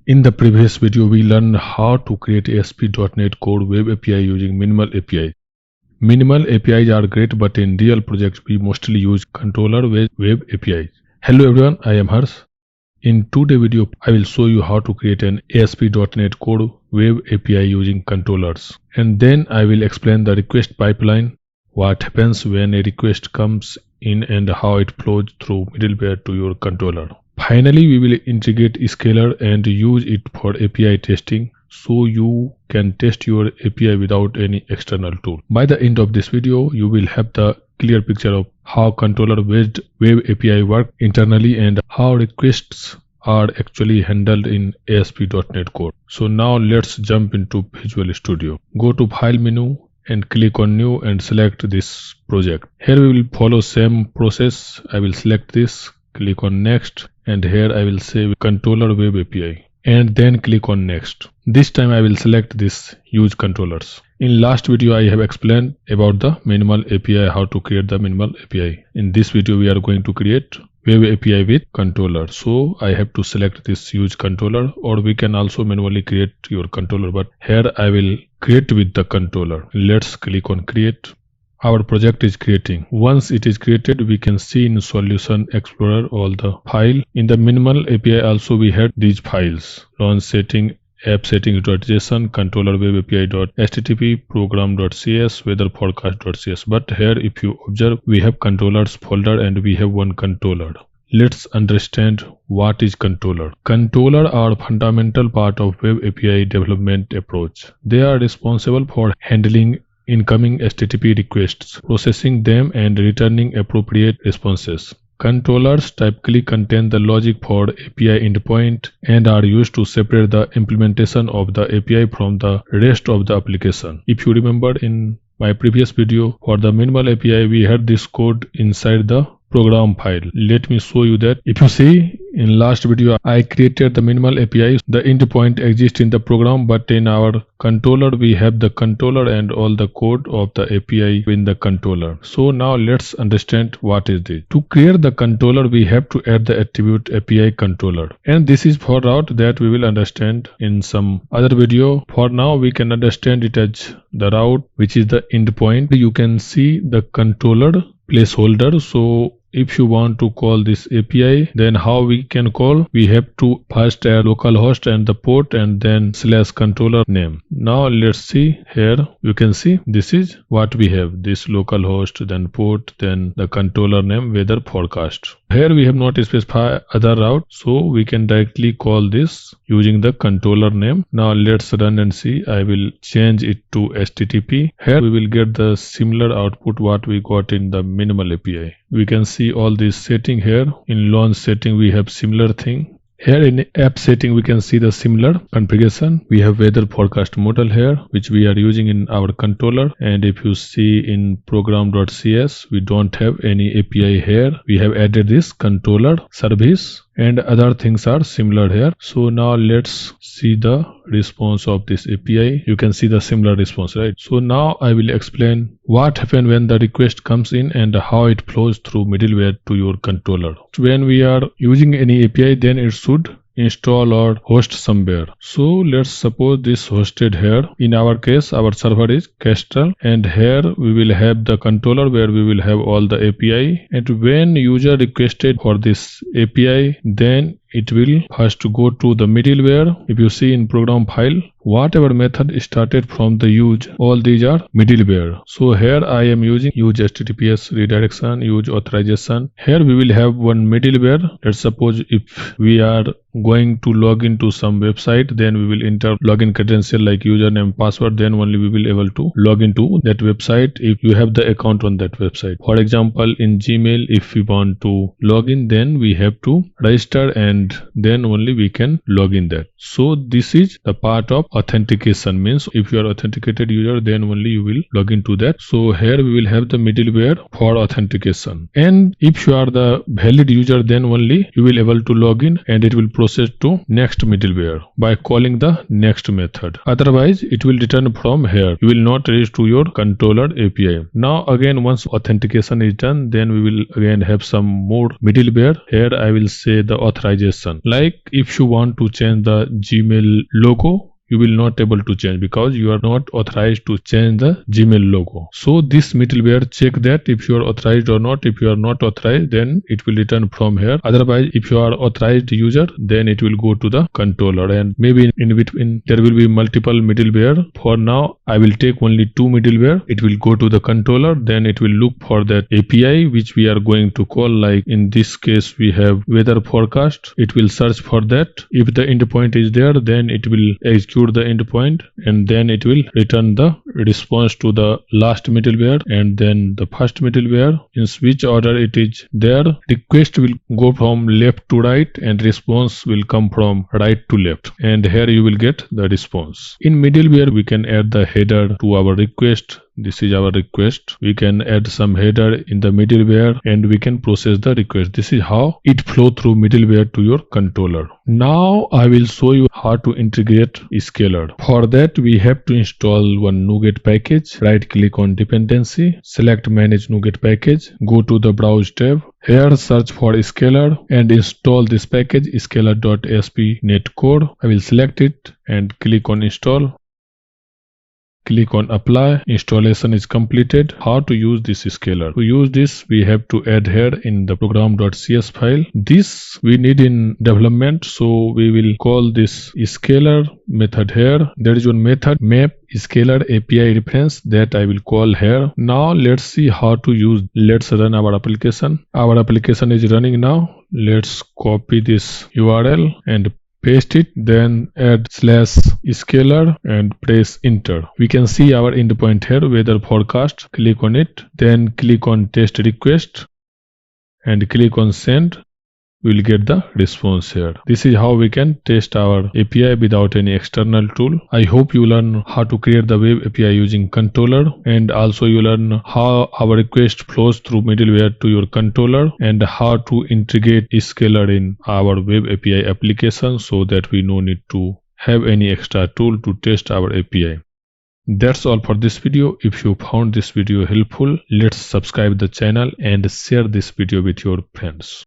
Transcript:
In the previous video, we learned how to create ASP.NET Core Web API using minimal API. Minimal APIs are great, but in real projects, we mostly use controller-based web APIs. Hello everyone, I am Harsh. In today's video, I will show you how to create an ASP.NET Core Web API using controllers. And then I will explain the request pipeline, what happens when a request comes in and how it flows through middleware to your controller. Finally, we will integrate scalar and use it for API testing so you can test your API without any external tool. By the end of this video, you will have the clear picture of how controller-based web API work internally and how requests are actually handled in ASP.NET Core. So now let's jump into Visual Studio. Go to File menu and click on New and select this project. Here we will follow same process. I will select this, click on Next, and here I will say Controller Web API and then click on Next. This time I will select this Use Controllers. In last video I have explained about the minimal API, how to create the minimal API. In this video we are going to create Web API with controller. So I have to select this Use Controller, or we can also manually create your controller, but here I will create with the controller. Let's click on Create. Our project is creating. Once it is created, we can see in Solution Explorer all the file. In the minimal API also we had these files: launch setting, app settings.json, controller web API.http, program.cs, weather forecast.cs. But here if you observe, we have controllers folder and we have one controller. Let's understand what is controller. Controller are fundamental part of web API development approach. They are responsible for handling incoming HTTP requests, processing them and returning appropriate responses. Controllers typically contain the logic for API endpoint and are used to separate the implementation of the API from the rest of the application. If you remember in my previous video, for the minimal API we had this code inside the program file. Let me show you that. If you see in last video I created the minimal API. The endpoint exists in the program, but in our controller we have the controller and all the code of the API in the controller. So now let's understand what is this. To create the controller we have to add the attribute API controller, and this is for route that we will understand in some other video. For now we can understand it as the route, which is the endpoint. You can see the controller placeholder. So if you want to call this API, then how we can call? We have to first add localhost and the port and then /controller name. Now let's see. Here you can see this is what we have: this localhost, then port, then the controller name, weather forecast. Here we have not specified other route, so we can directly call this using the controller name. Now let's run and see. I will change it to HTTP. Here we will get the similar output what we got in the minimal API. We can see all this setting here. In launch setting we have similar thing. Here in app setting we can see the similar configuration. We have weather forecast model here, which we are using in our controller. And if you see in program.cs, we don't have any API here. We have added this controller service and other things are similar here. So now let's see the response of this API. You can see the similar response, right? So now I will explain what happens when the request comes in and how it flows through middleware to your controller. When we are using any API, then it should install or host somewhere. So let's suppose this hosted here. In our case our server is Kestrel, and here we will have the controller where we will have all the API, and when user requested for this API, then it will first go to the middleware. If you see in program file, whatever method started from the use, all these are middleware. So here I am using use HTTPS redirection, use authorization. Here we will have one middleware. Let's suppose if we are going to log into some website, then we will enter login credential like username, password, then only we will able to log into that website if you have the account on that website. For example, in Gmail, if we want to log in, then we have to register and then only we can log in that. So this is the part of authentication, means if you are authenticated user, then only you will log into that. So here we will have the middleware for authentication, and if you are the valid user, then only you will able to log in and it will process to next middleware by calling the next method. Otherwise it will return from here. You will not reach to your controller API. Now again, once authentication is done, then we will again have some more middleware. Here I will say the authorization suggestion. Like if you want to change the Gmail logo, you will not able to change because you are not authorized to change the Gmail logo. So this middleware check that if you are authorized or not. If you are not authorized, then it will return from here. Otherwise, if you are authorized user, then it will go to the controller, and maybe in between there will be multiple middleware. For now, I will take only two middleware. It will go to the controller, then it will look for that API which we are going to call. Like in this case, we have weather forecast. It will search for that. If the endpoint is there, then it will execute the endpoint, and then it will return the response to the last middleware and then the first middleware. In which order it is there, request will go from left to right and response will come from right to left, and here you will get the response. In middleware, we can add the header to our request. This is our request. We can add some header in the middleware and we can process the request. This is how it flow through middleware to your controller. Now I will show you how to integrate scalar. For that, we have to install one NuGet package. Right click on dependency, select manage NuGet package, go to the browse tab. Here search for scalar and install this package scalar.asp netcode. I will select it and click on install. Click on apply. Installation is completed. How to use this scalar? To use this, we have to add here in the program.cs file. This we need in development, so we will call this scalar method here. There is one method map scalar API reference that I will call here. Now let's see how to use. Let's run our application. Our application is running now. Let's copy this URL and paste it, then add /scalar and press enter. We can see our endpoint here, weather forecast. Click on it, then click on test request and click on send. We will get the response here. This is how we can test our API without any external tool. I hope you learn how to create the web API using controller, and also you learn how our request flows through middleware to your controller and how to integrate scalar in our web API application so that we no need to have any extra tool to test our API. That's all for this video. If you found this video helpful, let's subscribe the channel and share this video with your friends.